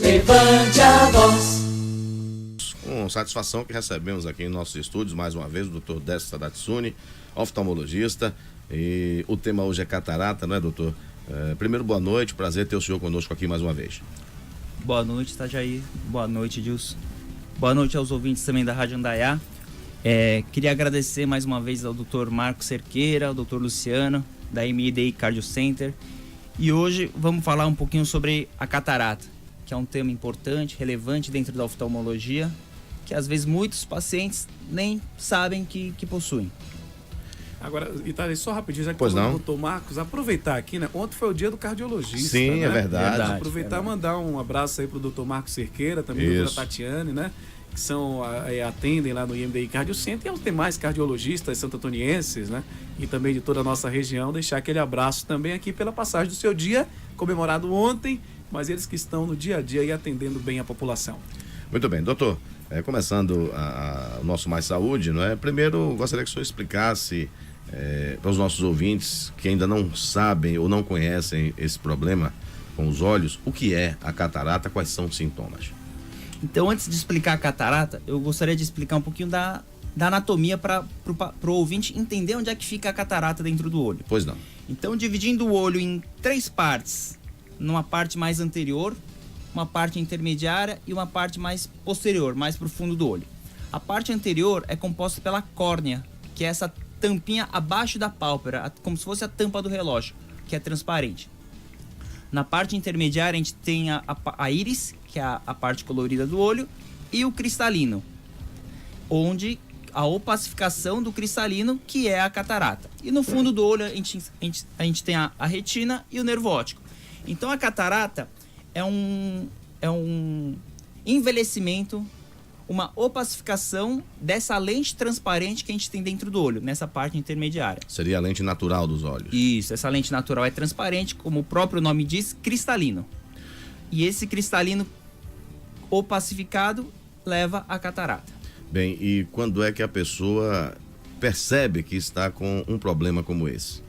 levante a voz. Com satisfação que recebemos aqui em nossos estúdios, mais uma vez, o Dr. Décio Sadatsuni, oftalmologista, e o tema hoje é catarata, não é, doutor? Primeiro, boa noite, prazer ter o senhor conosco aqui mais uma vez. Boa noite, Itajaí. Boa noite, Dilson. Boa noite aos ouvintes também da Rádio Indaiá. Queria agradecer mais uma vez ao Dr. Marco Cerqueira, ao Dr. Luciano, da MIDI Cardio Center. E hoje vamos falar um pouquinho sobre a catarata, que é um tema importante, relevante dentro da oftalmologia, que às vezes muitos pacientes nem sabem que possuem. Agora, Itália, só rapidinho, já que pois falou não. do doutor Marcos, aproveitar aqui, né? Ontem foi o dia do cardiologista. Sim, né? é verdade. Aproveitar e mandar um abraço aí pro doutor Marcos Cerqueira, também a doutora Tatiane, né? Que atendem lá no IMDI Cardio Center, e aos demais cardiologistas santo-antonienses, né? E também de toda a nossa região, deixar aquele abraço também aqui pela passagem do seu dia, comemorado ontem, mas eles que estão no dia a dia e atendendo bem a população. Muito bem, doutor, começando o nosso Mais Saúde, não é? Primeiro, gostaria que o senhor explicasse para os nossos ouvintes que ainda não sabem ou não conhecem esse problema com os olhos, o que é a catarata, quais são os sintomas? Então, antes de explicar a catarata, eu gostaria de explicar um pouquinho da anatomia para o ouvinte entender onde é que fica a catarata dentro do olho. Pois não. Então, dividindo o olho em 3 partes, numa parte mais anterior, uma parte intermediária e uma parte mais posterior, mais para o fundo do olho. A parte anterior é composta pela córnea, que é essa tampinha abaixo da pálpebra, como se fosse a tampa do relógio, que é transparente. Na parte intermediária a gente tem a íris, que é a parte colorida do olho, e o cristalino, onde a opacificação do cristalino, que é a catarata. E no fundo do olho a gente tem a retina e o nervo óptico. Então a catarata é um envelhecimento, uma opacificação dessa lente transparente que a gente tem dentro do olho, nessa parte intermediária. Seria a lente natural dos olhos. Isso, essa lente natural é transparente, como o próprio nome diz, cristalino. E esse cristalino opacificado leva à catarata. Bem, e quando é que a pessoa percebe que está com um problema como esse?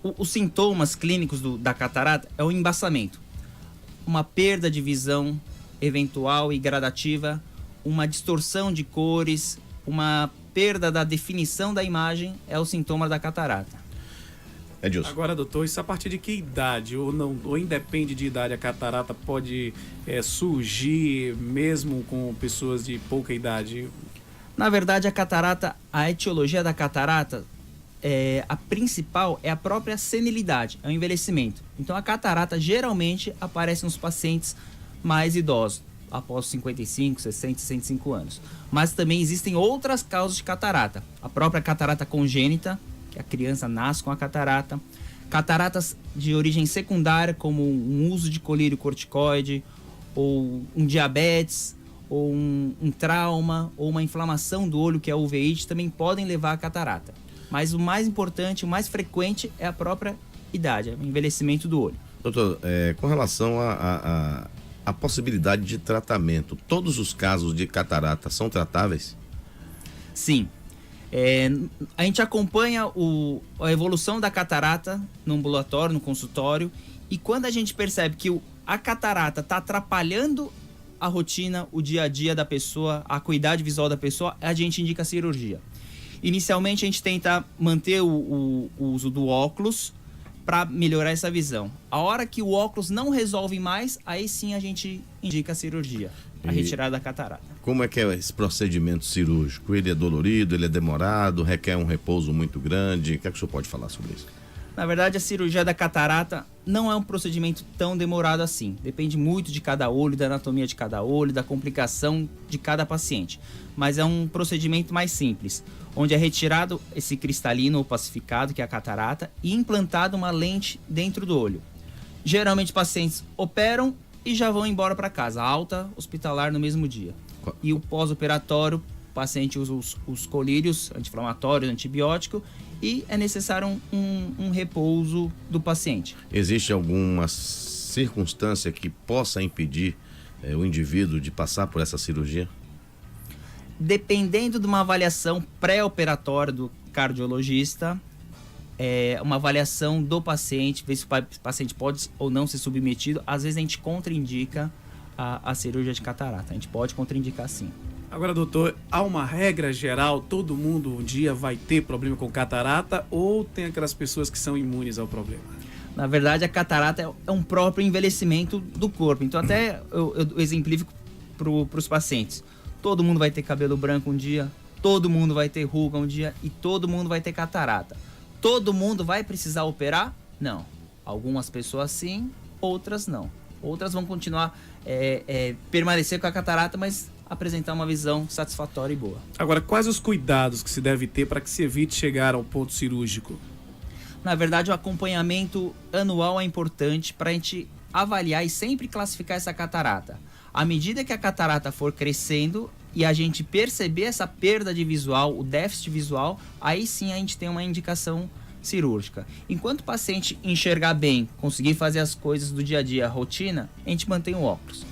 Os sintomas clínicos da catarata é o embaçamento, uma perda de visão eventual e gradativa, uma distorção de cores, uma perda da definição da imagem é o sintoma da catarata. Edilson. Agora, doutor, isso a partir de que idade ou independe de idade a catarata pode surgir mesmo com pessoas de pouca idade? Na verdade, a etiologia da catarata, a principal é a própria senilidade, é o envelhecimento. Então a catarata geralmente aparece nos pacientes mais idosos, após 55, 60, 65 anos. Mas também existem outras causas de catarata. A própria catarata congênita, que a criança nasce com a catarata. Cataratas de origem secundária, como um uso de colírio corticoide, ou um diabetes, ou um trauma, ou uma inflamação do olho, que é a uveíte, também podem levar à catarata. Mas o mais importante, o mais frequente é a própria idade, é o envelhecimento do olho. Doutor, com relação a possibilidade de tratamento, todos os casos de catarata são tratáveis? Sim. A gente acompanha a evolução da catarata no ambulatório, no consultório, e quando a gente percebe que a catarata está atrapalhando a rotina, o dia a dia da pessoa, a acuidade visual da pessoa, a gente indica a cirurgia. Inicialmente a gente tenta manter o uso do óculos para melhorar essa visão. A hora que o óculos não resolve mais, aí sim a gente indica a cirurgia, a retirada da catarata. Como é que é esse procedimento cirúrgico? Ele é dolorido, ele é demorado, requer um repouso muito grande? O que é que o senhor pode falar sobre isso? Na verdade, a cirurgia da catarata não é um procedimento tão demorado assim. Depende muito de cada olho, da anatomia de cada olho, da complicação de cada paciente. Mas é um procedimento mais simples, onde é retirado esse cristalino opacificado, que é a catarata, e implantado uma lente dentro do olho. Geralmente, pacientes operam e já vão embora para casa, alta hospitalar no mesmo dia. E o pós-operatório, o paciente usa os colírios anti-inflamatórios, antibiótico, e é necessário um repouso do paciente. Existe alguma circunstância que possa impedir o indivíduo de passar por essa cirurgia? Dependendo de uma avaliação pré-operatória do cardiologista, uma avaliação do paciente, ver se o paciente pode ou não ser submetido. Às vezes a gente contraindica a cirurgia de catarata. A gente pode contraindicar sim. Agora, doutor, há uma regra geral, todo mundo um dia vai ter problema com catarata ou tem aquelas pessoas que são imunes ao problema? Na verdade, a catarata é um próprio envelhecimento do corpo. Então, até eu exemplifico para os pacientes. Todo mundo vai ter cabelo branco um dia, todo mundo vai ter ruga um dia e todo mundo vai ter catarata. Todo mundo vai precisar operar? Não. Algumas pessoas sim, outras não. Outras vão continuar permanecer com a catarata, mas apresentar uma visão satisfatória e boa. Agora, quais os cuidados que se deve ter para que se evite chegar ao ponto cirúrgico? Na verdade, o acompanhamento anual é importante para a gente avaliar e sempre classificar essa catarata. À medida que a catarata for crescendo e a gente perceber essa perda de visual, o déficit visual, aí sim a gente tem uma indicação cirúrgica. Enquanto o paciente enxergar bem, conseguir fazer as coisas do dia a dia, a rotina, a gente mantém o óculos.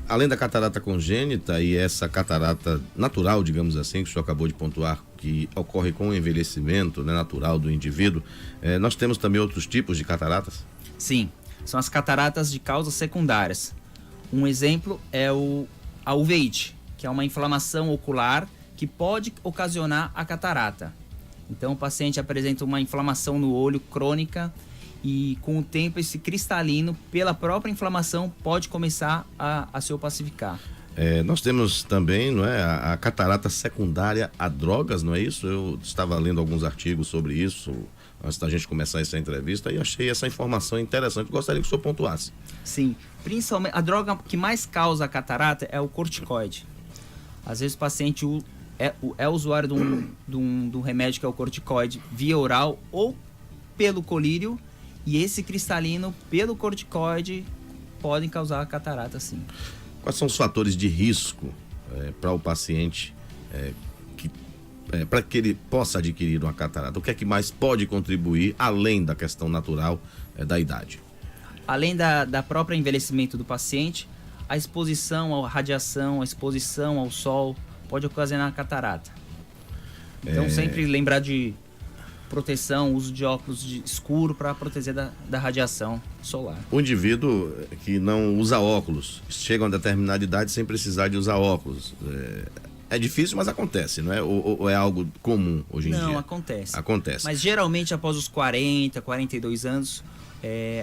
Além da catarata congênita e essa catarata natural, digamos assim, que o senhor acabou de pontuar, que ocorre com o envelhecimento, né, natural do indivíduo, nós temos também outros tipos de cataratas? Sim, são as cataratas de causas secundárias. Um exemplo é a uveíte, que é uma inflamação ocular que pode ocasionar a catarata. Então o paciente apresenta uma inflamação no olho crônica e com o tempo esse cristalino, pela própria inflamação, pode começar a se opacificar. Nós temos também, não é, a catarata secundária a drogas, não é isso? Eu estava lendo alguns artigos sobre isso antes da gente começar essa entrevista e achei essa informação interessante. Gostaria que o senhor pontuasse. Sim, principalmente a droga que mais causa a catarata é o corticoide. Às vezes o paciente é usuário de um remédio que é o corticoide via oral ou pelo colírio, e esse cristalino pelo corticoide podem causar a catarata sim. Quais são os fatores de risco para o paciente para que ele possa adquirir uma catarata? O que é que mais pode contribuir além da questão natural da idade? Além da própria envelhecimento do paciente, a exposição à radiação, a exposição ao sol pode ocasionar a catarata. Então sempre lembrar de proteção, uso de óculos escuro para proteger da radiação solar. O indivíduo que não usa óculos chega a uma determinada idade sem precisar de usar óculos. É difícil, mas acontece, não é? Ou é algo comum hoje em dia? Não, acontece. Acontece. Mas geralmente após os 40, 42 anos,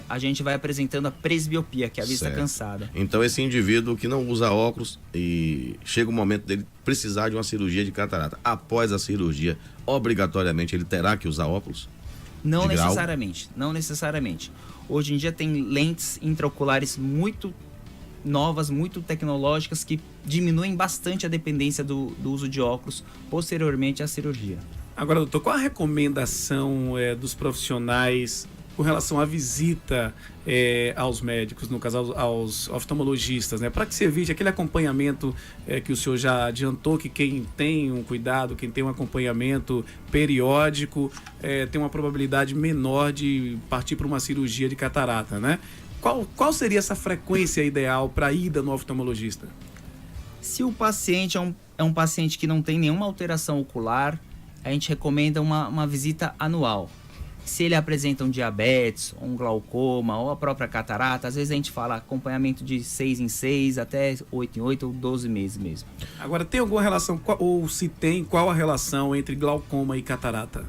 a gente vai apresentando a presbiopia, que é a vista cansada. Então esse indivíduo que não usa óculos e chega o momento dele precisar de uma cirurgia de catarata, após a cirurgia, obrigatoriamente ele terá que usar óculos? Não necessariamente, não necessariamente. Hoje em dia tem lentes intraoculares muito novas, muito tecnológicas, que diminuem bastante a dependência do uso de óculos posteriormente à cirurgia. Agora, doutor, qual a recomendação dos profissionais com relação à visita aos médicos, no caso aos oftalmologistas, né? Para que se evite aquele acompanhamento que o senhor já adiantou, que quem tem um cuidado, quem tem um acompanhamento periódico, tem uma probabilidade menor de partir para uma cirurgia de catarata, né? Qual seria essa frequência ideal para a ida no oftalmologista? Se o paciente é um paciente que não tem nenhuma alteração ocular, a gente recomenda uma visita anual. Se ele apresenta um diabetes, um glaucoma ou a própria catarata, às vezes a gente fala acompanhamento de 6 em 6, até 8 em 8 ou 12 meses mesmo. Agora, tem alguma relação, ou se tem, qual a relação entre glaucoma e catarata?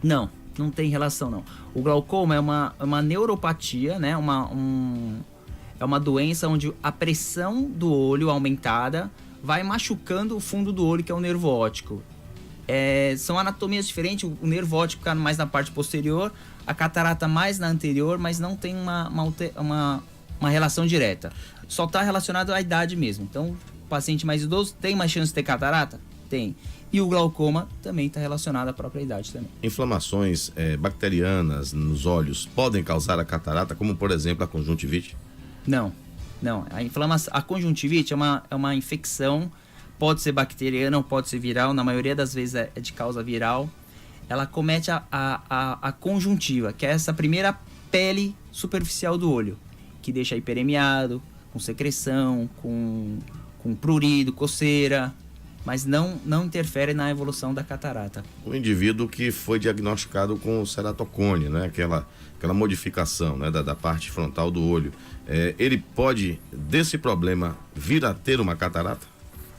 Não tem relação não. O glaucoma é uma neuropatia, né? É uma doença onde a pressão do olho aumentada vai machucando o fundo do olho, que é o nervo óptico. São anatomias diferentes, o nervo óptico fica mais na parte posterior, a catarata mais na anterior, mas não tem uma relação direta. Só está relacionado à idade mesmo. Então, o paciente mais idoso tem mais chance de ter catarata? Tem. E o glaucoma também está relacionado à própria idade também. Inflamações bacterianas nos olhos podem causar a catarata, como por exemplo a conjuntivite? Não. A conjuntivite é uma infecção. Pode ser bacteriana ou pode ser viral, na maioria das vezes é de causa viral. Ela comete a conjuntiva, que é essa primeira pele superficial do olho, que deixa hiperemiado, com secreção, com prurido, coceira. mas não interfere na evolução da catarata. O indivíduo que foi diagnosticado com ceratocone, né? Aquela modificação, né? da parte frontal do olho, ele pode, desse problema, vir a ter uma catarata?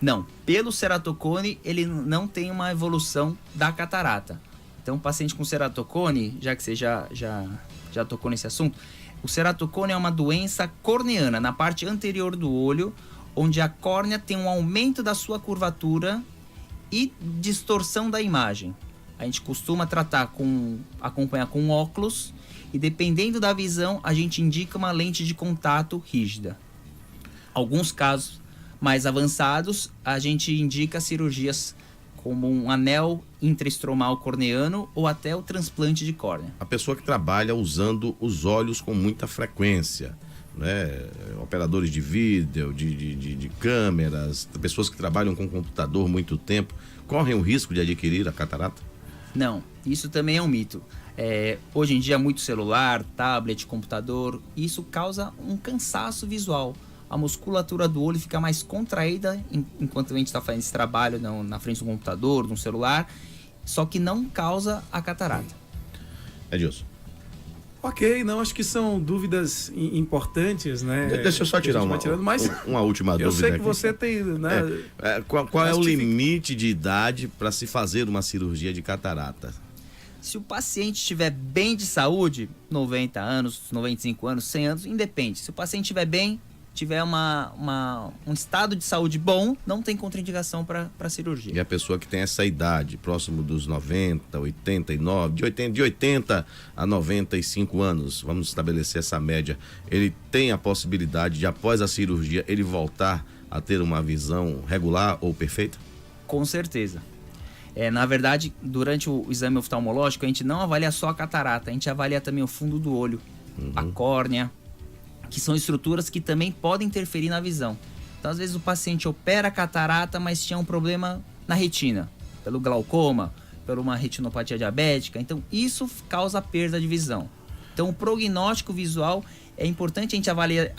Não, pelo ceratocone ele não tem uma evolução da catarata. Então, o paciente com ceratocone, já que você já tocou nesse assunto, o ceratocone é uma doença corneana na parte anterior do olho, onde a córnea tem um aumento da sua curvatura e distorção da imagem. A gente costuma acompanhar com óculos e, dependendo da visão, a gente indica uma lente de contato rígida. Alguns casos mais avançados, a gente indica cirurgias como um anel intraestromal corneano ou até o transplante de córnea. A pessoa que trabalha usando os olhos com muita frequência, né? Operadores de vídeo, de câmeras, pessoas que trabalham com computador muito tempo, correm o risco de adquirir a catarata? Não, isso também é um mito. Hoje em dia, muito celular, tablet, computador, isso causa um cansaço visual. A musculatura do olho fica mais contraída enquanto a gente está fazendo esse trabalho na frente do computador, de um celular, só que não causa a catarata. Edilson. Ok, não, acho que são dúvidas importantes, né? Deixa eu só tirar uma última dúvida. Eu sei que aqui. Você tem, né? Qual é o limite de idade para se fazer uma cirurgia de catarata? Se o paciente estiver bem de saúde, 90 anos, 95 anos, 100 anos, independe. Se o paciente estiver bem, tiver um estado de saúde bom, não tem contraindicação para cirurgia. E a pessoa que tem essa idade, próximo dos 90, 89, de 80 a 95 anos, vamos estabelecer essa média, ele tem a possibilidade de, após a cirurgia, ele voltar a ter uma visão regular ou perfeita? Com certeza. Na verdade, durante o exame oftalmológico, a gente não avalia só a catarata, a gente avalia também o fundo do olho, a córnea, que são estruturas que também podem interferir na visão. Então, às vezes, o paciente opera a catarata, mas tinha um problema na retina, pelo glaucoma, por uma retinopatia diabética. Então, isso causa perda de visão. Então, o prognóstico visual é importante a gente avaliar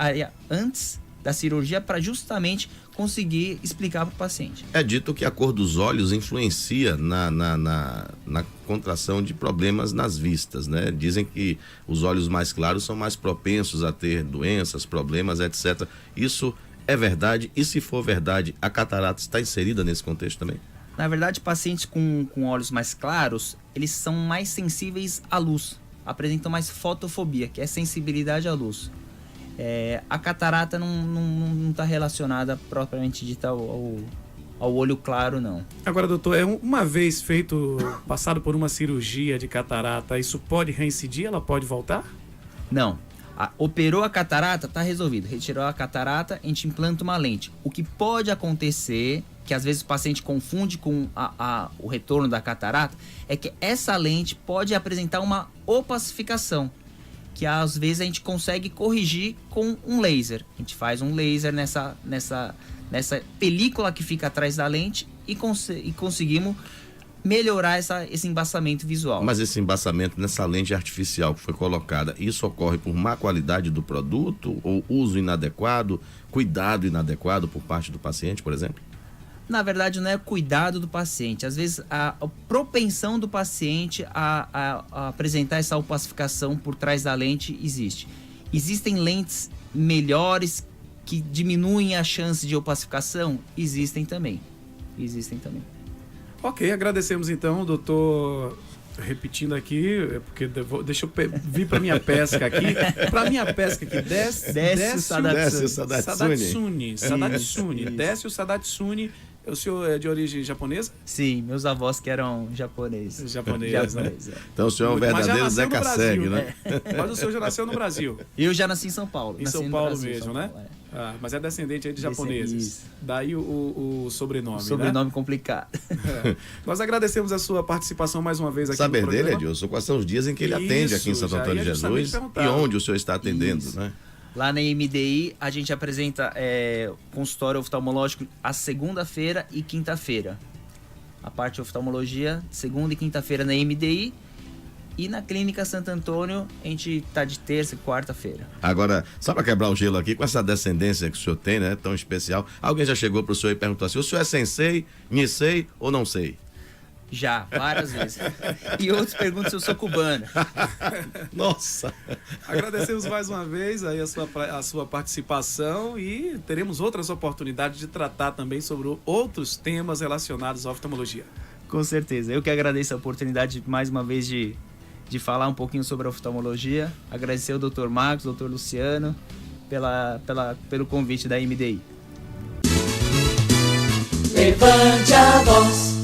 antes da cirurgia para justamente conseguir explicar para o paciente. É dito que a cor dos olhos influencia na contração de problemas nas vistas, né? Dizem que os olhos mais claros são mais propensos a ter doenças, problemas, etc. Isso é verdade? E se for verdade, a catarata está inserida nesse contexto também? Na verdade, pacientes com olhos mais claros, eles são mais sensíveis à luz, apresentam mais fotofobia, que é sensibilidade à luz. A catarata não está relacionada propriamente dita ao olho claro, não. Agora, doutor, uma vez passado por uma cirurgia de catarata, isso pode reincidir? Ela pode voltar? Não. Operou a catarata, está resolvido. Retirou a catarata, a gente implanta uma lente. O que pode acontecer, que às vezes o paciente confunde com o retorno da catarata, é que essa lente pode apresentar uma opacificação, que às vezes a gente consegue corrigir com um laser. A gente faz um laser nessa película que fica atrás da lente e conseguimos melhorar esse embaçamento visual. Mas esse embaçamento nessa lente artificial que foi colocada, isso ocorre por má qualidade do produto ou uso inadequado, cuidado inadequado por parte do paciente, por exemplo? Na verdade, não é cuidado do paciente. Às vezes, a propensão do paciente a apresentar essa opacificação por trás da lente existe. Existem lentes melhores que diminuem a chance de opacificação? Existem também. Ok, agradecemos então, doutor. Repetindo aqui, porque deixa eu vir para minha pesca aqui. Para minha pesca aqui, Décio Sadatsuni. Décio Sadatsuni. O senhor é de origem japonesa? Sim, meus avós que eram japoneses. Então o senhor é um verdadeiro Zeca Segue, né? Mas o senhor já nasceu no Brasil. Eu já nasci em São Paulo. Em São Paulo mesmo, né? Mas é descendente aí de japoneses. Daí o sobrenome, né? Sobrenome complicado. Nós agradecemos a sua participação mais uma vez aqui Saber no programa. dele, Edilson, quais são os dias em que ele atende aqui em Santo Antônio de Jesus e onde o senhor está atendendo, né? Lá na MDI, a gente apresenta consultório oftalmológico a segunda-feira e quinta-feira. A parte de oftalmologia, segunda e quinta-feira na MDI. E na Clínica Santo Antônio, a gente tá de terça e quarta-feira. Agora, só para quebrar o gelo aqui, com essa descendência que o senhor tem, né, tão especial, alguém já chegou para o senhor e perguntou assim: o senhor é sensei, Nisei ou não sei? Já, várias vezes. E outros perguntam se eu sou cubano. Nossa! Agradecemos mais uma vez aí a sua participação e teremos outras oportunidades de tratar também sobre outros temas relacionados à oftalmologia. Com certeza. Eu que agradeço a oportunidade mais uma vez de falar um pouquinho sobre a oftalmologia. Agradecer ao Dr. Marcos, Dr. Luciano, pelo convite da MDI. Levante a voz.